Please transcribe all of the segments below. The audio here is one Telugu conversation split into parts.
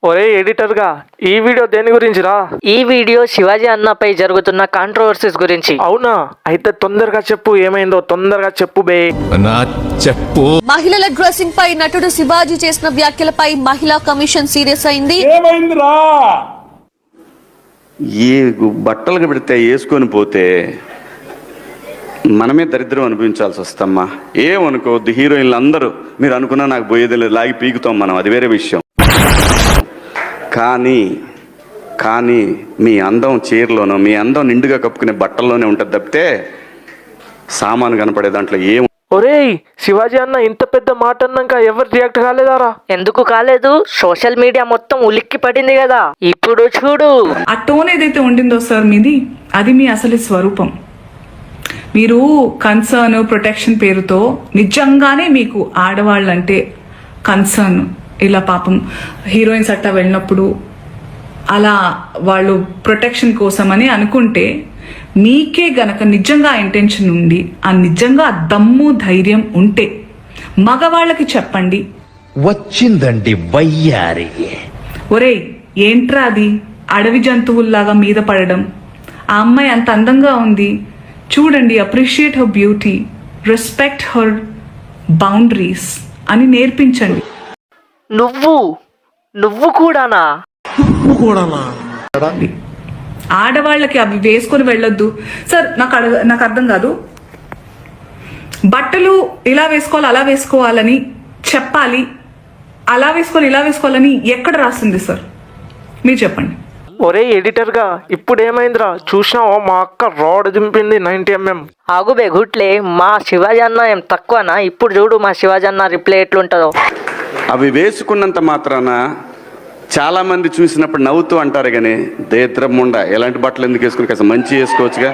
ఒరే ఎడిటర్ గా ఈ వీడియో దేని గురించిరా? ఈ వీడియో శివాజీ అన్నపై జరుగుతున్న కాంట్రవర్సీస్ గురించి. అవునా? అయితే తొందరగా చెప్పు, ఏమైందో తొందరగా చెప్పు బే. చెప్పు. మహిళల డ్రెస్సింగ్ పై నటుడు శివాజీ చేసిన వ్యాఖ్యలపై మహిళా కమిషన్ సీరియస్ అయింది. ఈ బట్టలు పెడితే వేసుకొని పోతే మనమే దరిద్రం అనిపించాల్సి వస్తమ్మా. ఏమనుకోవద్దు, హీరోయిన్లు అందరూ మీరు అనుకున్నా నాకు పోయేది లేదు, లాగి పీకుతాం మనం, అది వేరే విషయం. కానీ మీ అందం చీరలోనో మీ అందం నిండుగా కప్పుకునే బట్టల్లోనే ఉంటుంది తప్పితే సామాను కనపడే దాంట్లో ఏం. ఒరేయ్ శివాజీ అన్న ఇంత పెద్ద మాట అన్నాక ఎవరు రియాక్ట్ కాలేదారా? ఎందుకు కాలేదు? సోషల్ మీడియా మొత్తం ఉలిక్కి పడింది కదా. ఇప్పుడు చూడు, ఆ టోన్ ఏదైతే ఉండిందో సార్ మీది, అది మీ అసలు స్వరూపం. మీరు కన్సర్న్ ప్రొటెక్షన్ పేరుతో నిజంగానే మీకు ఆడవాళ్ళంటే కన్సర్న్, ఇలా పాపం హీరోయిన్స్ అట్టా వెళ్ళినప్పుడు అలా వాళ్ళు ప్రొటెక్షన్ కోసమని అనుకుంటే, మీకే గనక నిజంగా ఇంటెన్షన్ ఉండి ఆ నిజంగా దమ్ము ధైర్యం ఉంటే మగవాళ్ళకి చెప్పండి. వచ్చిందండి వయ్యారి. ఒరేయ్ ఏంట్రా అది, అడవి జంతువుల్లాగా మీద పడడం, ఆ అమ్మాయి అంత అందంగా ఉంది చూడండి, appreciate her beauty, respect her boundaries అని నేర్పించండి. నువ్వు కూడానా? ఆడవాళ్ళకి అవి వేసుకొని వెళ్ళొద్దు సార్. నాకు అర్థం కాదు, బట్టలు ఇలా వేసుకోవాలి అలా వేసుకోవాలని చెప్పాలి, అలా వేసుకోవాలి ఇలా వేసుకోవాలని ఎక్కడ రాస్తుంది సార్? మీరు చెప్పండి. ఒరే ఎడిటర్ గా ఇప్పుడు ఏమైందిరా? చూసినావా మా అక్క రాడ్ దింపింది 90 mm. ఆగుబే గుట్లే, మా శివాజీ అన్న ఏం తక్కువనా? ఇప్పుడు చూడు మా శివాజీ అన్న రిప్లై ఎట్లుంటుందో. అవి వేసుకున్నంత మాత్రాన చాలా మంది చూసినప్పుడు నవ్వుతూ అంటారు కానీ దేత్రముండ ఎలాంటి బట్టలు ఎందుకు వేసుకుని కాస్త మంచి వేసుకోవచ్చుగా,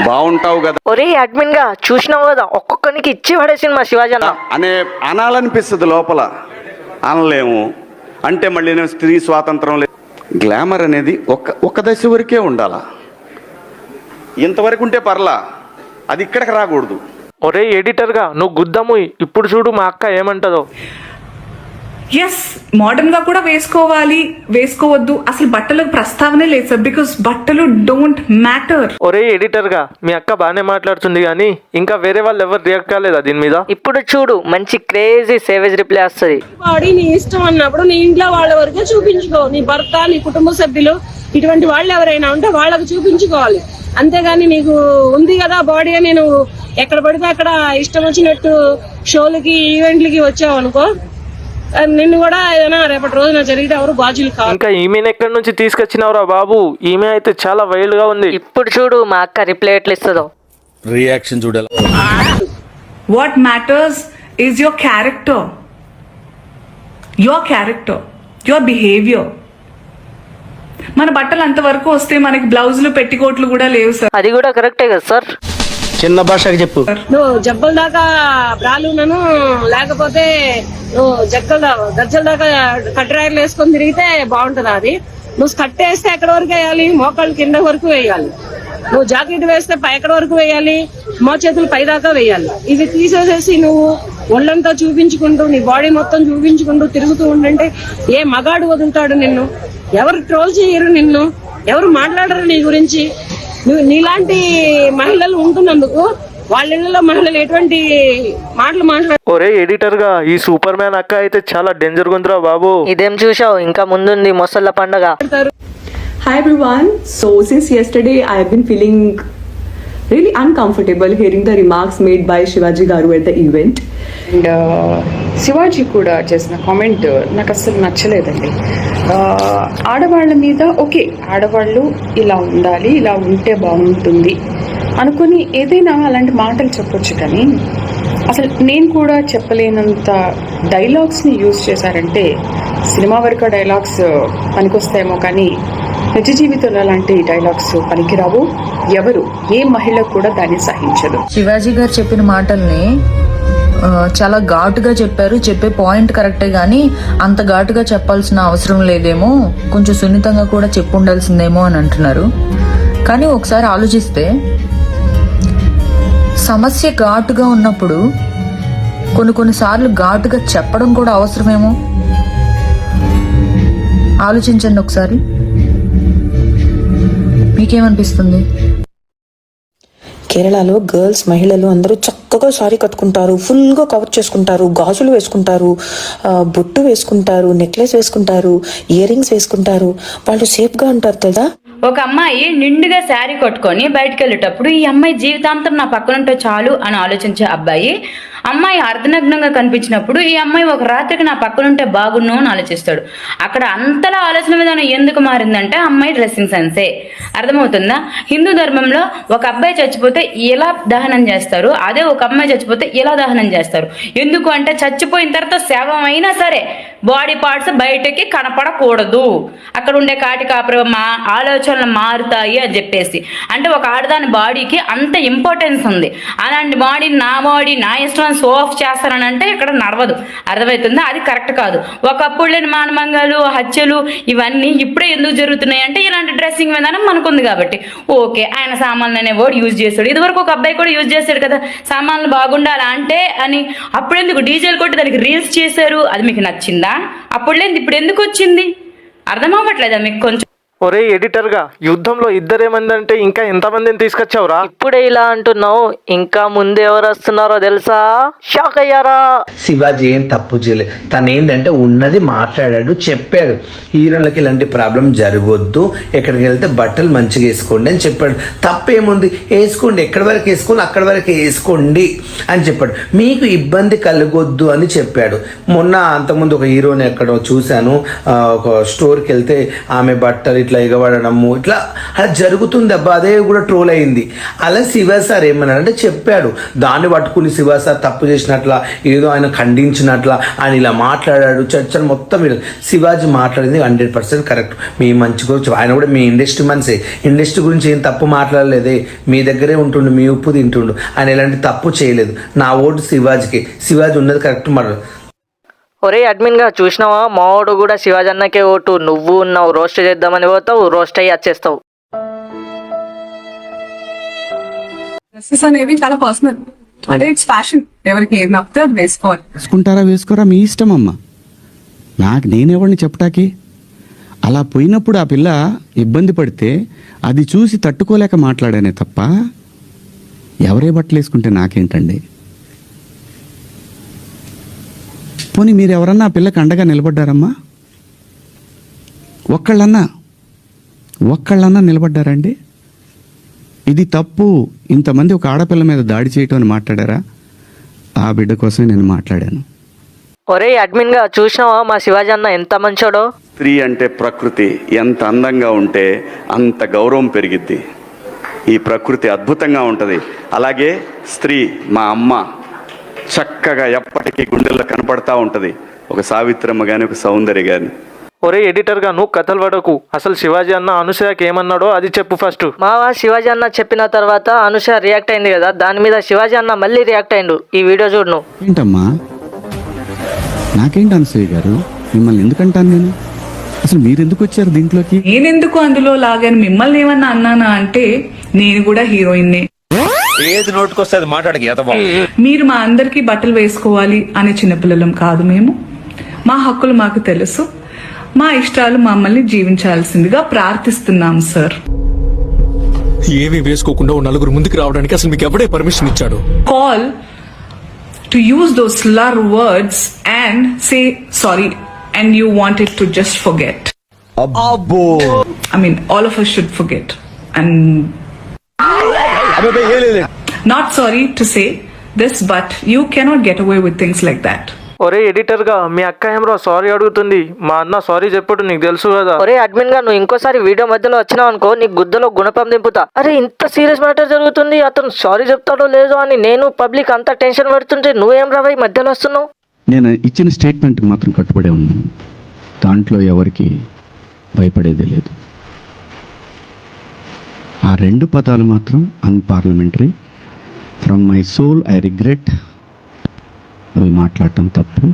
బాగుంటావు కదా. ఒరే అడ్మిన్ గా చూసినావు కదా, ఒక్కొక్కరికి ఇచ్చి పడేసింది మా శివాజీ అన్న అనే అనాలనిపిస్తుంది, లోపల అనలేము. అంటే మళ్ళీ నేను స్త్రీ స్వాతంత్రం లేదు. గ్లామర్ అనేది ఒక దశ వరకే ఉండాలా, ఇంతవరకు ఉంటే పర్లా, అది ఇక్కడికి రాకూడదు. ఒరే ఎడిటర్ గా నువ్వు గుద్దము, ఇప్పుడు చూడు మా అక్క ఏమంటదో. ఎస్, మోడర్న్ గా కూడా వేసుకోవాలి, వేసుకోవద్దు అసలు బట్టలకు ప్రస్తావనే లేదు సార్, బికాస్ బట్టలు డోంట్ మ్యాటర్. ఒరే ఎడిటర్ గా మీ అక్క బానే మాట్లాడుతుంది కానీ ఇంకా వేరే వాళ్ళు ఎవరు రియాక్ట్ కాలేదా దీని మీద? ఇప్పుడు చూడు మంచి క్రేజీ సేవేజ్ రిప్లై వస్తుంది. బాడీ నీ ఇష్టం అన్నప్పుడు నీ ఇంట్లో వాళ్ళ వరకే చూపించుకో. నీ భర్త, నీ కుటుంబ సభ్యులు ఇటువంటి వాళ్ళు ఎవరైనా ఉంటే వాళ్ళకు చూపించుకోవాలి. అంతేగాని నీకు ఉంది కదా బాడీ అని నేను ఎక్కడ పడితే అక్కడ ఇష్టం వచ్చినట్టు షోలకి ఈవెంట్లకి వచ్చావు అనుకో, నిన్ను కూడా ఏదైనా రేపటి రోజున జరిగితే ఎవరు బాధ్యులు కాదు. ఇంకా ఈమెను ఎక్కడి నుంచి తీసుకొచ్చినవరా బాబు? ఈమె అయితే చాలా వైల్డ్ గా ఉంది. ఇప్పుడు చూడు మా అక్క రిప్లై ఎట్లా ఇస్తుందో. రియాక్షన్ చూడాలి. What matters is your character, your behaviour. మన బట్టలు అంతవరకు వస్తే మనకి బ్లౌజులు పెట్టికోట్లు కూడా లేవు సార్. అది కూడా కరెక్టే కదా సార్. చిన్న భాషకి చెప్పు. నువ్వు జబ్బల దాకా బ్రాలున్నాను, లేకపోతే నువ్వు గజ్జల దాకా కట్టరాయలు వేసుకొని తిరిగితే బాగుంటుందా? అది నువ్వు కట్ వేస్తే ఎక్కడి వరకు వేయాలి? మోకాళ్ళ కింద వరకు వేయాలి. నువ్వు జాకెట్ వేస్తే పై ఎక్కడి వరకు వేయాలి? మో చేతులు పై దాకా వేయాలి. ఇది తీసేసేసి నువ్వు ఒళ్ళంతా చూపించుకుంటూ నీ బాడీ మొత్తం చూపించుకుంటూ తిరుగుతూ ఉండంటే ఏ మగాడు వదులుతాడు నిన్ను? ఎవరు ట్రోల్ చేయరు నిన్ను, ఎవరు మాట్లాడరు నీ గురించి. నువ్వు నీలాంటి మహిళలు ఉంటున్నందుకు వాళ్ళ ఇళ్లలో మహిళలు ఎటువంటి మాటలు మాట్లాడారు. ఒరే ఎడిటర్ గా ఈ సూపర్ మ్యాన్ అక్క అయితే చాలా డేంజర్ గుందిరా బాబు. ఇదేం చూసావు? ఇంకా ముందుంది మొసళ్ళ పండగ. Hi everyone. So since yesterday I have been feeling really uncomfortable hearing the remarks made by Shivaji Garu at the event. And Shivaji కూడా చేసిన కామెంట్ నాకు అసలు నచ్చలేదండి. ఆడవాళ్ళ మీద ఓకే, ఆడవాళ్ళు ఇలా ఉండాలి, ఇలా ఉంటే బాగుంటుంది అనుకుని ఏదైనా అలాంటి మాటలు చెప్పొచ్చు, కానీ అసలు నేను కూడా చెప్పలేనంత డైలాగ్స్ని యూజ్ చేశారంటే సినిమా వరకు డైలాగ్స్ పనికొస్తాయేమో కానీ నిజ జీవితంలో అలాంటి డైలాగ్స్ పనికిరావు. ఎవరు ఏ మహిళ కూడా దాన్ని సహించదు. శివాజీ గారు చెప్పిన మాటల్ని చాలా ఘాటుగా చెప్పారు. చెప్పే పాయింట్ కరెక్టే కానీ అంత ఘాటుగా చెప్పాల్సిన అవసరం లేదేమో, కొంచెం సున్నితంగా కూడా చెప్పు ఉండాల్సిందేమో అని అంటున్నారు. కానీ ఒకసారి ఆలోచిస్తే సమస్య ఘాటుగా ఉన్నప్పుడు కొన్నిసార్లు ఘాటుగా చెప్పడం కూడా అవసరమేమో. ఆలోచించండి ఒకసారి, మీకేమనిపిస్తుంది? కేరళలో గర్ల్స్ మహిళలు అందరూ చక్కగా సారీ కట్టుకుంటారు, ఫుల్గా కవర్ చేసుకుంటారు, గాజులు వేసుకుంటారు, బొట్టు వేసుకుంటారు, నెక్లెస్ వేసుకుంటారు, ఇయర్ రింగ్స్ వేసుకుంటారు. వాళ్ళు సేఫ్గా ఉంటారు కదా. ఒక అమ్మాయి నిండుగా శారీ కట్టుకొని బయటకు వెళ్ళేటప్పుడు ఈ అమ్మాయి జీవితాంతం నా పక్కనుంటే చాలు అని ఆలోచించే అబ్బాయి, అమ్మాయి అర్ధనగ్నంగా కనిపించినప్పుడు ఈ అమ్మాయి ఒక రాత్రికి నా పక్కనుంటే బాగున్ను అని ఆలోచిస్తాడు. అక్కడ అంతలా ఆలోచన విధానం ఎందుకు మారిందంటే అమ్మాయి డ్రెస్సింగ్ సెన్సే. అర్థమవుతుందా? హిందూ ధర్మంలో ఒక అబ్బాయి చచ్చిపోతే ఎలా దహనం చేస్తారు, అదే ఒక అమ్మాయి చచ్చిపోతే ఎలా దహనం చేస్తారు. ఎందుకు అంటే చచ్చిపోయిన తర్వాత శవం అయినా సరే బాడీ పార్ట్స్ బయటకి కనపడకూడదు, అక్కడ ఉండే కాటి కాపుర ఆలోచనలు మారుతాయి అని చెప్పేసి. అంటే ఒక ఆడదాని బాడీకి అంత ఇంపార్టెన్స్ ఉంది. అలాంటి బాడీ నా బాడీ నా ఇష్టం షో ఆఫ్ చేస్తారని అంటే ఇక్కడ నడవదు. అర్థమవుతుందా? అది కరెక్ట్ కాదు. ఒకప్పుడు లేని మానభంగాలు, హత్యలు ఇవన్నీ ఇప్పుడే ఎందుకు జరుగుతున్నాయి అంటే ఇలాంటి డ్రెస్సింగ్ విధానం మనకుంది కాబట్టి. ఓకే, ఆయన సామాన్లు అనే వర్డ్ యూజ్ చేస్తాడు, ఇదివరకు ఒక అబ్బాయి కూడా యూజ్ చేస్తాడు కదా, సామాన్లు బాగుండాలి అంటే అని. అప్పుడెందుకు డీజేలు కొట్టి దానికి రీల్స్ చేశారు, అది మీకు నచ్చిందా? అప్పుడు లేదు, ఇప్పుడు ఎందుకు వచ్చింది? అర్థం అవ్వట్లేదా మీకు కొంచెం? ఒరే ఎడిటర్గా, యుద్ధంలో ఇద్దరేమందంటే ఇంకా ఎంతమందిని తీసుకొచ్చావురా? ఇప్పుడే ఇలా అంటున్నావు, ఇంకా ముందు ఎవరు వస్తున్నారో తెలుసా? షాక్ అయ్యారా? శివాజీ ఏం తప్పు చేయలేదు. తను ఏంటంటే ఉన్నది మాట్లాడాడు, చెప్పాడు. హీరోలకి ఇలాంటి ప్రాబ్లం జరగొద్దు, ఎక్కడికి వెళ్తే బట్టలు మంచిగా వేసుకోండి అని చెప్పాడు. తప్పేముంది, వేసుకోండి, ఎక్కడి వరకు వేసుకోండి అక్కడి వరకు వేసుకోండి అని చెప్పాడు. మీకు ఇబ్బంది కలగొద్దు అని చెప్పాడు. మొన్న అంతకుముందు ఒక హీరోని ఎక్కడో చూశాను, ఒక స్టోర్కి వెళ్తే ఆమె బట్టలు ఇట్లా ఎగబడము, ఇట్లా అలా జరుగుతుంది అబ్బా, అదే కూడా ట్రోల్ అయింది. అలా శివ సార్ ఏమన్నాడంటే చెప్పాడు, దాన్ని పట్టుకుని శివ సార్ తప్పు చేసినట్ల, ఏదో ఆయన ఖండించినట్ల ఆయన ఇలా మాట్లాడాడు. చర్చలు మొత్తం శివాజీ మాట్లాడింది 100% కరెక్ట్. మీ మంచి గురించి ఆయన కూడా మీ ఇండస్ట్రీ మనిషే, ఇండస్ట్రీ గురించి ఏం తప్పు మాట్లాడలేదే, మీ దగ్గరే ఉంటుండు, మీ ఉప్పు తింటుండు, ఆయన ఎలాంటి తప్పు చేయలేదు. నా ఓటు శివాజీకి, శివాజీ ఉన్నది కరెక్ట్ మాట. ఒరే అడ్మిన్గా చూసినావా, మావాడు కూడా శివాజీ అన్నకే ఓటు. నువ్వు ఉన్నావు, రోస్ట్ చేద్దామని పోతావు, రోస్ట్ అయ్యి వచ్చేస్తావు. డ్రెస్సెస్ అనేవి చాలా పర్సనల్, అంటే ఇట్స్ ఫ్యాషన్. ఎవరికి ఏది నప్పితే అది వేసుకోవాలి. వేసుకుంటారా వేసుకోరా మీ ఇష్టం అమ్మ, నేనెవరిని చెప్పటాకి. అలా పోయినప్పుడు ఆ పిల్ల ఇబ్బంది పడితే అది చూసి తట్టుకోలేక మాట్లాడానే తప్ప ఎవరే బట్టలు వేసుకుంటే నాకేంటండి. పోనీ మీరు ఎవరన్నా ఆ పిల్లకి అండగా నిలబడ్డారమ్మా? ఒక్కళ్ళన్నా నిలబడ్డారండి? ఇది తప్పు, ఇంతమంది ఒక ఆడపిల్ల మీద దాడి చేయటం అని మాట్లాడారా? ఆ బిడ్డ కోసమే నేను మాట్లాడాను. ఒరే అడ్మిన్గా చూసినావా మా శివాజీ అన్న ఎంత మంచోడో. స్త్రీ అంటే ప్రకృతి, ఎంత అందంగా ఉంటే అంత గౌరవం పెరిగిద్ది. ఈ ప్రకృతి అద్భుతంగా ఉంటుంది. అలాగే స్త్రీ మా అమ్మ చక్కగా ఎప్పటికీ గుండెల్లో కనపడతా ఉంటుంది, ఒక సావిత్రమ్మ కానీ ఒక సౌందర్య కానీ. ఒరే ఎడిటర్గా, నువ్వు కథలు పడకు. అసలు శివాజీ అన్న అనుసూయకి ఏమన్నాడో అది చెప్పు ఫస్ట్. మావా శివాజీ అన్న చెప్పిన తర్వాత అనుష రియాక్ట్ అయింది కదా, దాని మీద శివాజీ అన్న మళ్ళీ రియాక్ట్ అయిండు. ఈ వీడియో చూడు నువ్వు. ఏంటమ్మా, నాకేంటి అనసూయ గారు, మిమ్మల్ని ఎందుకంటాను నేను? అసలు మీరు ఎందుకు వచ్చారు దీంట్లోకి? నేనెందుకు అందులో లాగాను, మిమ్మల్ని ఏమన్నా అన్నానా అంటే నేను కూడా హీరోయిన్నే. ఏది నోటుకొస్తే అది మాట్లాడక ఎదవా. మీరు మా అందరికీ బట్టలు వేసుకోవాలి అనే చిన్నపిల్లలం కాదు మేము. మా హక్కులు మాకు తెలుసు, మా ఇష్టాలు మమ్మల్ని జీవించాల్సిందిగా ప్రార్థిస్తున్నాం సార్. ఏమీ వేసుకోకుండా నలుగురు ముందుకు రావడానికి అసలు మీకు ఎవడే పర్మిషన్ ఇచ్చాడు? Call to use those slur words and say sorry and you wanted to just forget. అబ్బో, I mean all of us should forget and not sorry to say this, but you cannot get away with things like that. ఒరే ఎడిటర్గా, మీ అక్క ఏమరా సారీ అడుగుతుంది, మా అన్న సారీ చెప్పడు, నీకు తెలుసు కదా. ఒరే అడ్మిన్ గా, నువ్వు ఇంకోసారి వీడియో మధ్యలో వచ్చినావు అనుకో, నీ గుద్దలో గుణపం దింపుతా. అరే ఇంత సీరియస్ మ్యాటర్ జరుగుతుంది, అతను సారీ చెప్తాడో లేదో అని నేను పబ్లిక్ అంతా టెన్షన్ పెడుతుంటే నువ్వేం రావై మధ్యలో వస్తున్నావు? నేను ఇచ్చిన స్టేట్మెంట్కి మాత్రం కట్టుబడే ఉన్నాను, దాంట్లో ఎవరికి భయపడేదే లేదు. ఆ 2 పదాలు మాత్రం unparliamentary. From my soul I regret. అవి మాట్లాడటం తప్పు.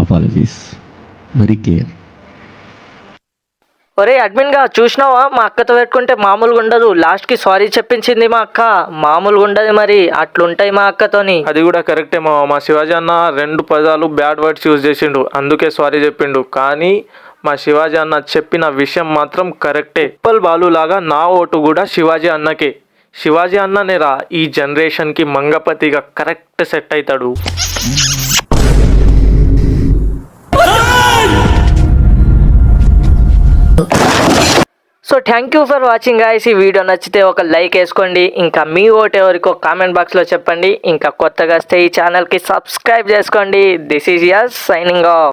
Apologies, very clear. ఒరే అడ్మిన్ గా చూసినావా, మా అక్కతో పెట్టుకుంటే మామూలుగా ఉండదు, లాస్ట్ కి సారీ చెప్పించింది మా అక్క. మామూలుగా ఉండదు మరి, అట్లుంటాయి మా అక్కతోని. అది కూడా కరెక్టే మా శివాజీ అన్న 2 పదాలు బ్యాడ్ వర్డ్స్ యూజ్ చేసిండు, అందుకే సారీ చెప్పిండు. కానీ మా శివాజీ అన్న చెప్పిన విషయం మాత్రం కరెక్టే. ఉప్పల్ బాలు లాగా నా ఓటు కూడా శివాజీ అన్నకే. శివాజీ అన్ననేరా ఈ జనరేషన్కి మంగపతిగా కరెక్ట్ సెట్ అవుతాడు. So thank you for watching guys. ఈ వీడియో నచ్చితే ఒక లైక్ వేసుకోండి. ఇంకా మీ ఓటు ఎవరికో కామెంట్ బాక్స్లో చెప్పండి. ఇంకా కొత్తగా వస్తే ఈ ఛానల్కి సబ్స్క్రైబ్ చేసుకోండి. This is Yas signing of.